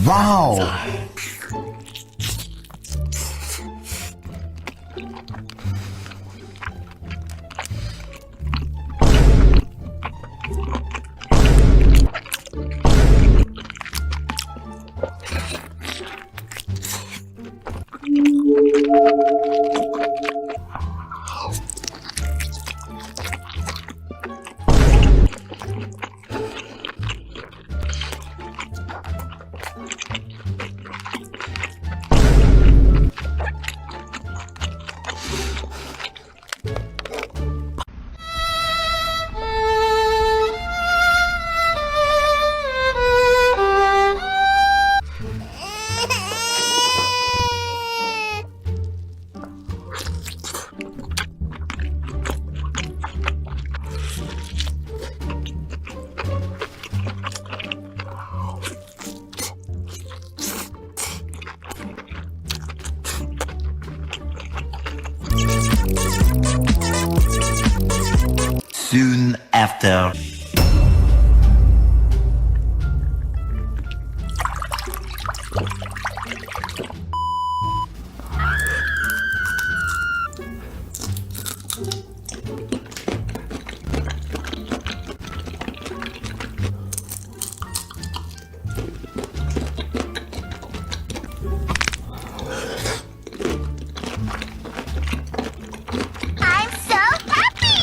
와우. Soon after. I'm so happy!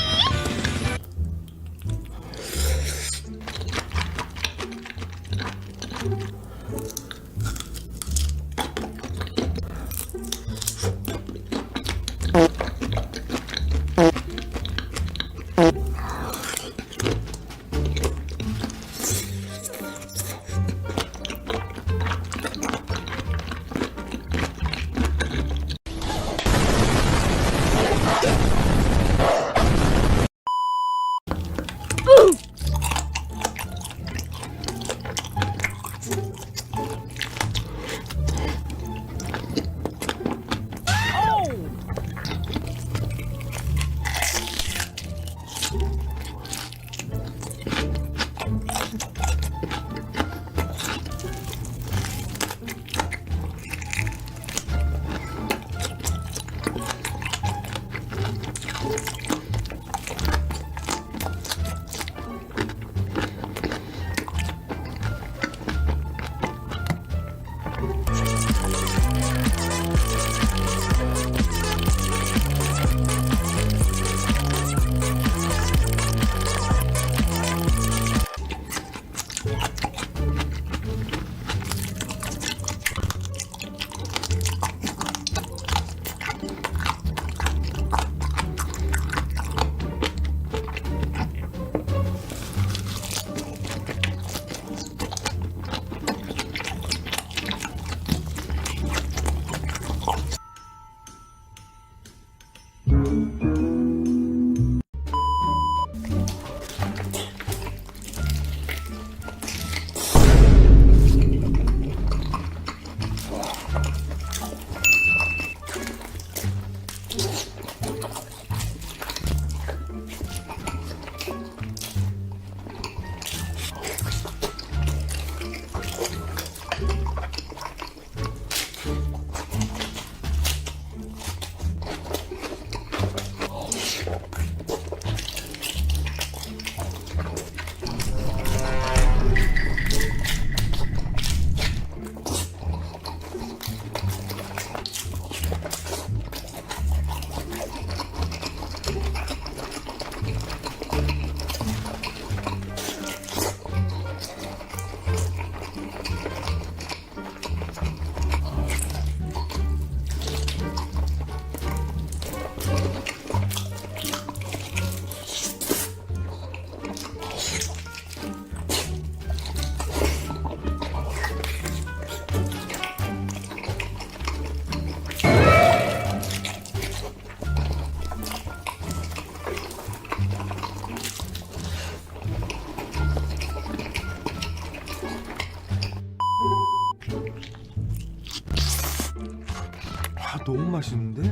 너무 맛있는데?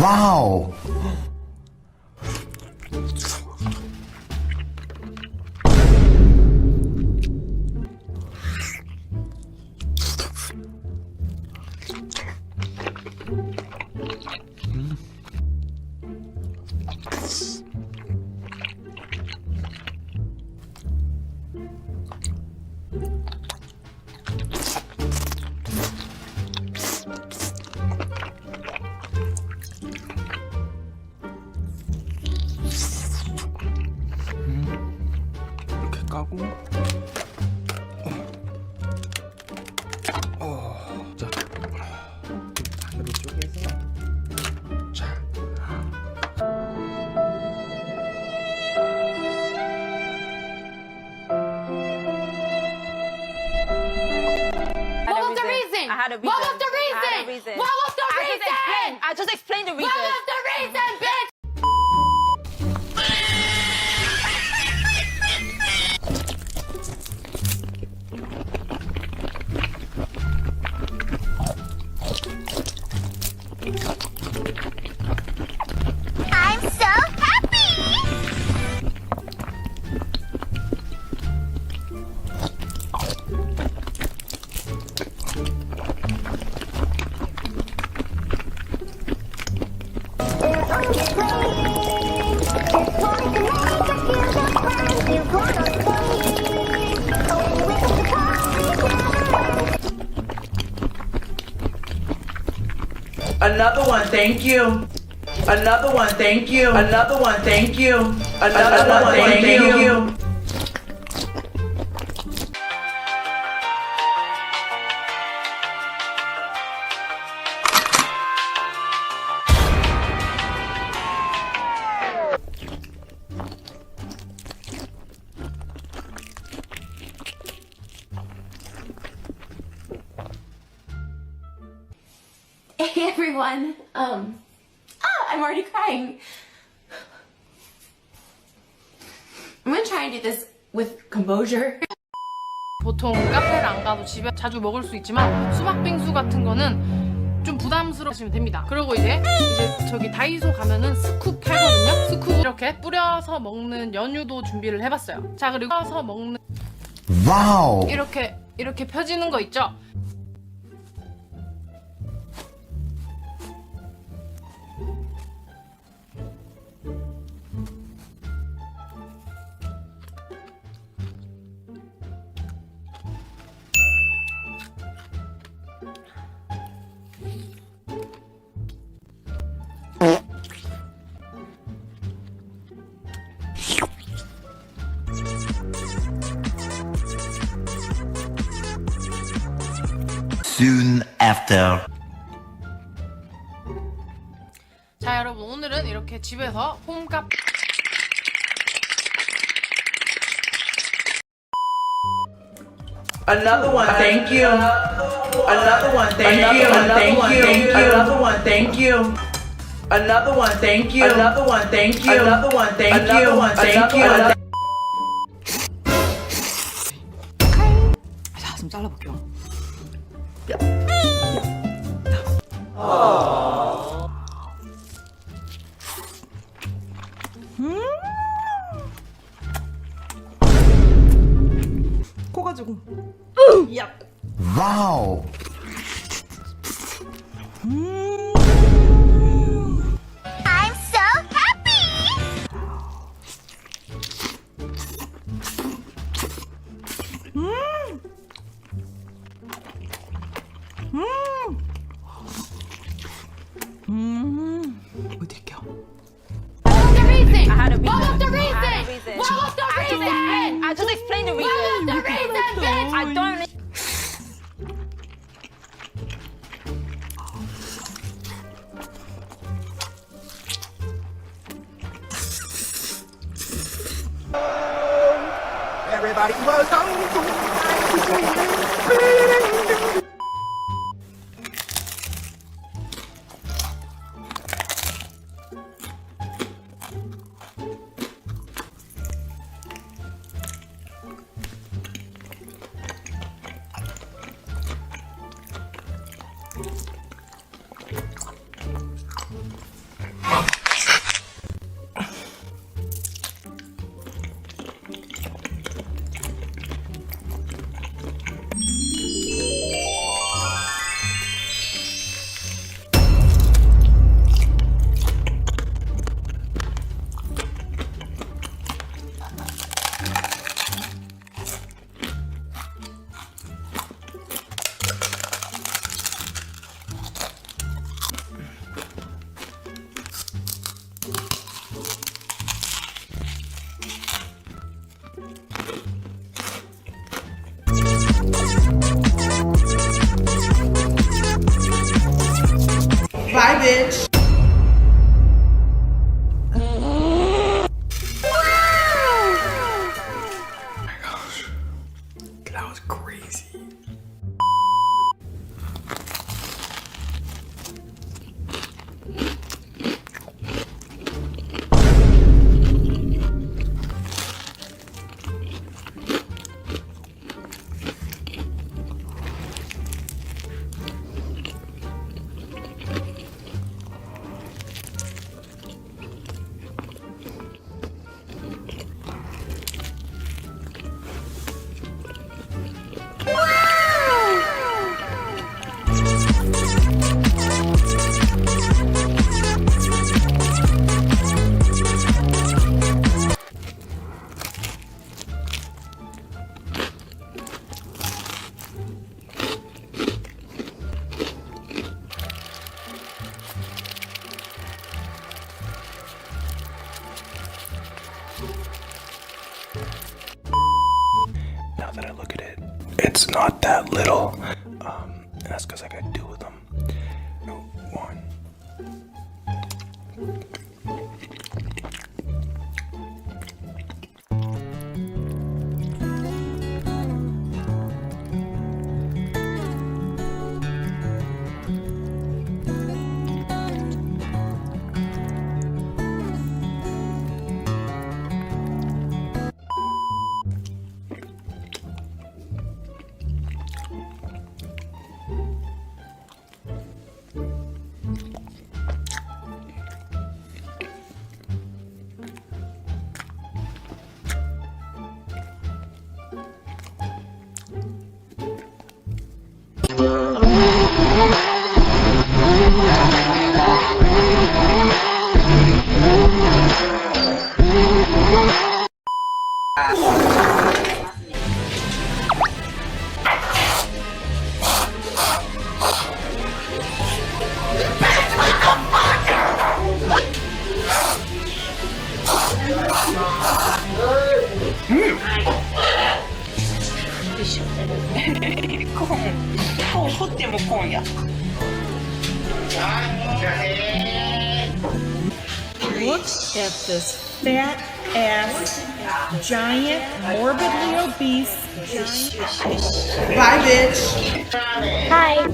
와우. 이렇게 까고 자 반으로 쪼개서 자 What was the reason? I had a reason. What was the I reason? had a reason. What was the reason? I just explained the reason. What was the reason, bitch? I'm so happy! Another one, thank you. Another one, thank you. Another one, thank you. Another one, thank you. Hey everyone. I'm already crying. I'm gonna try and do this with composure. 보통 카페를 안 가도 집에 자주 먹을 수 있지만 수박 빙수 같은 거는 좀 부담스러우시면 됩니다. 그리고 이제 저기 다이소 가면은 스쿱 팔거든요. 스쿱 이렇게 뿌려서 먹는 연유도 준비를 해봤어요. 자, 그리고 뿌려서 먹는 와우. 이렇게 펴지는 거 있죠? Soon after. 자, 여러분 오늘은 이렇게 집에서 홈카 Another one, thank you. Another one, thank you. Another one, thank you. Another one, thank you. Another one, thank you. Another one, thank you. Another one, thank you. Another one, thank you. 자, 좀 잘라볼게요. 코 가지고. 야. 와우. I'm so happy! 보여드릴게요. What was the reason? I had a reason. What was the I reason? had a reason. What was the reason? I just explained the reason. What was the reason, bitch? I don't. Everybody was Bye, bitch. That was crazy. Now that I look at it, it's not that little. And that's because I got two of them. One. Look at this fat ass, giant, morbidly obese. Bye, bitch. Hi.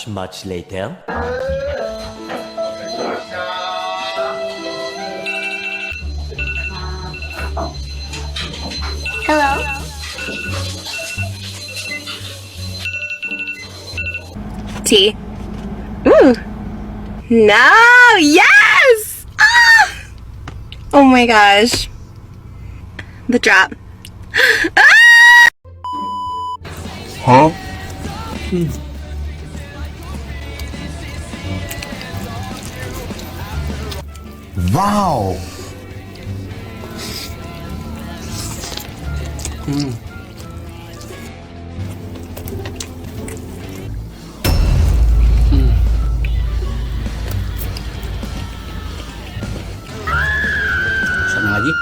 Much later. Hello. Tea. Ooh. No. Yes. Ah! Oh my gosh. The drop. Ah! Huh? Wow. Sana lagi?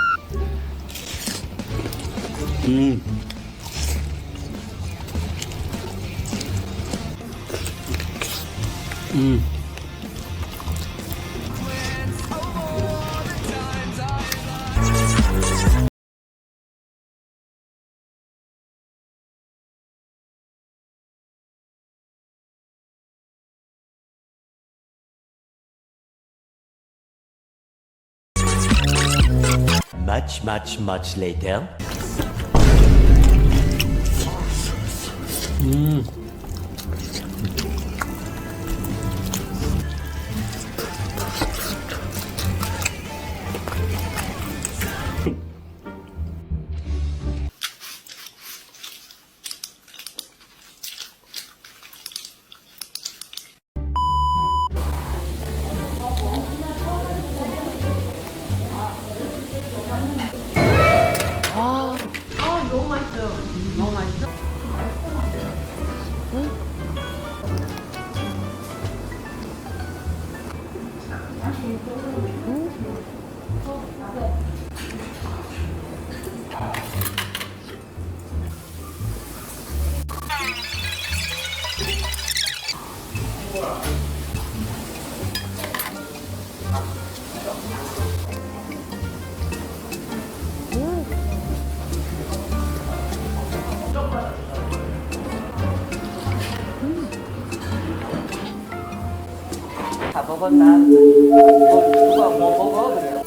Much later. 다 먹었나? 누가 뭐 먹어? 그래.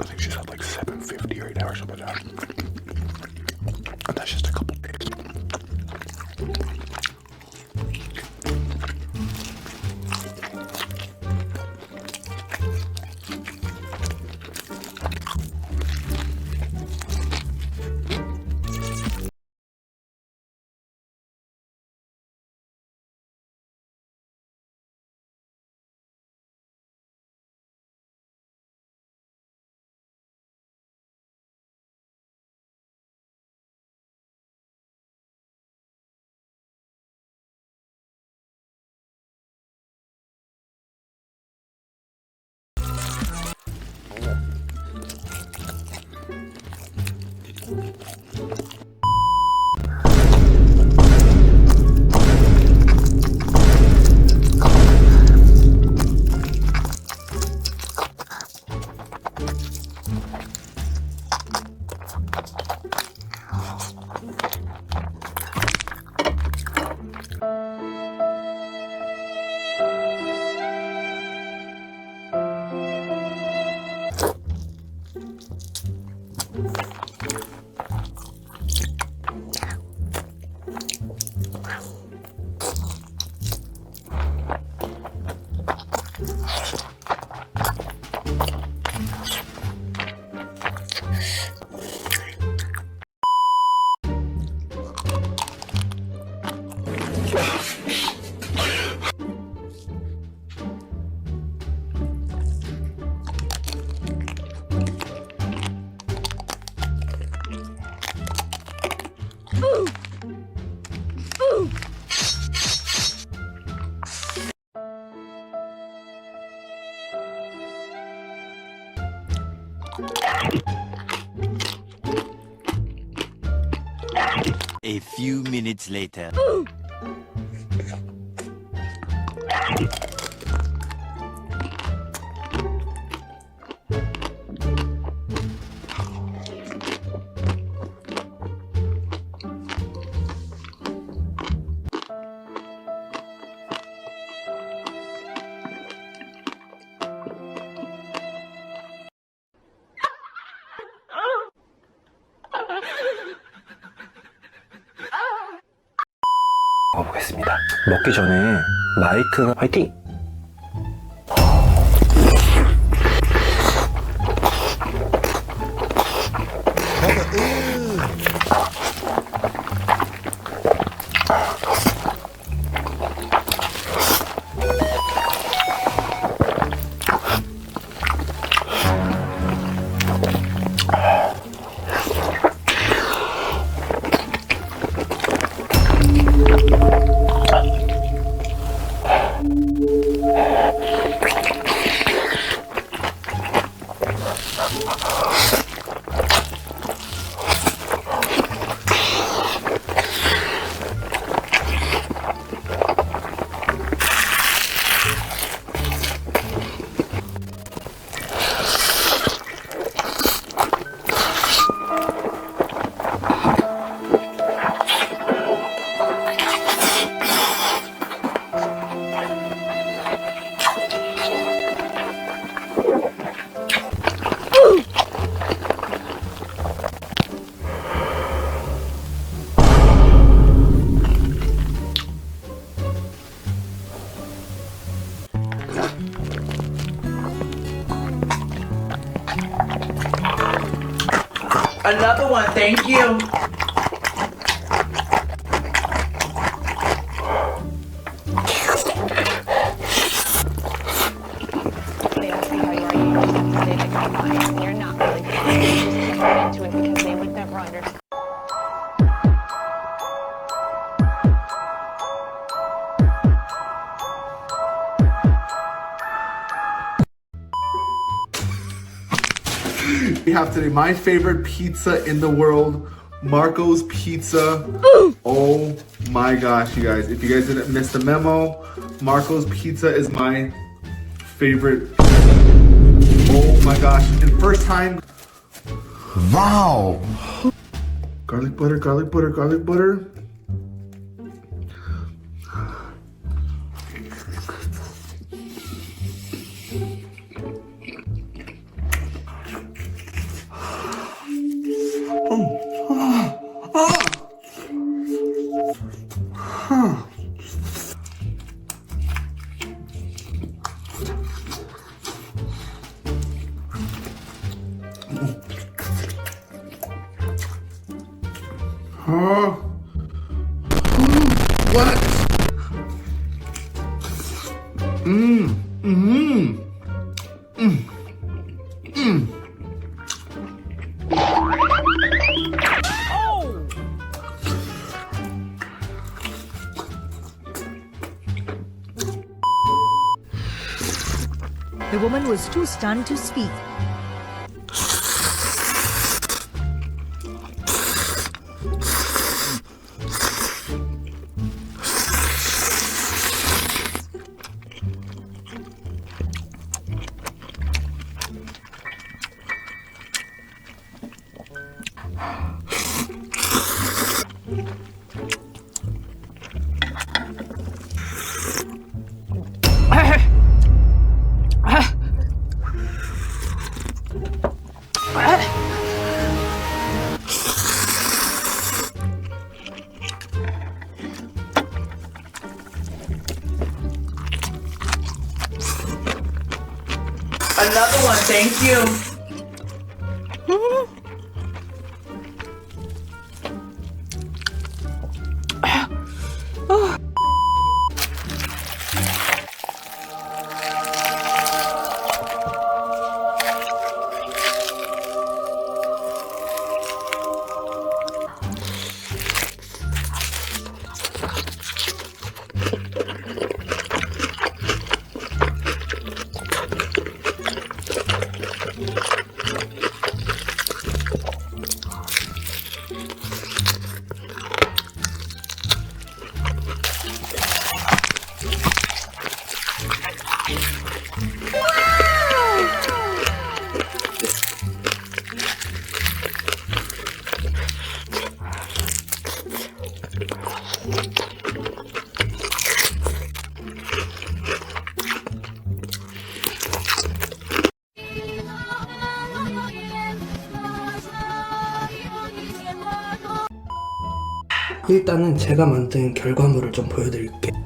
I think she's at like 750 right now or something like that. And that's just a couple days. A few minutes later. 먹어보겠습니다. 먹기 전에 마이크는 화이팅! Another one, thank you. We have today my favorite pizza in the world, Marco's Pizza. Oh my gosh, you guys. If you guys didn't miss the memo, Marco's Pizza is my favorite. Oh my gosh. And first time. Wow. Garlic butter, garlic butter, garlic butter. What? The woman was too stunned to speak. Another one, thank you. 일단은 제가 만든 결과물을 좀 보여드릴게요.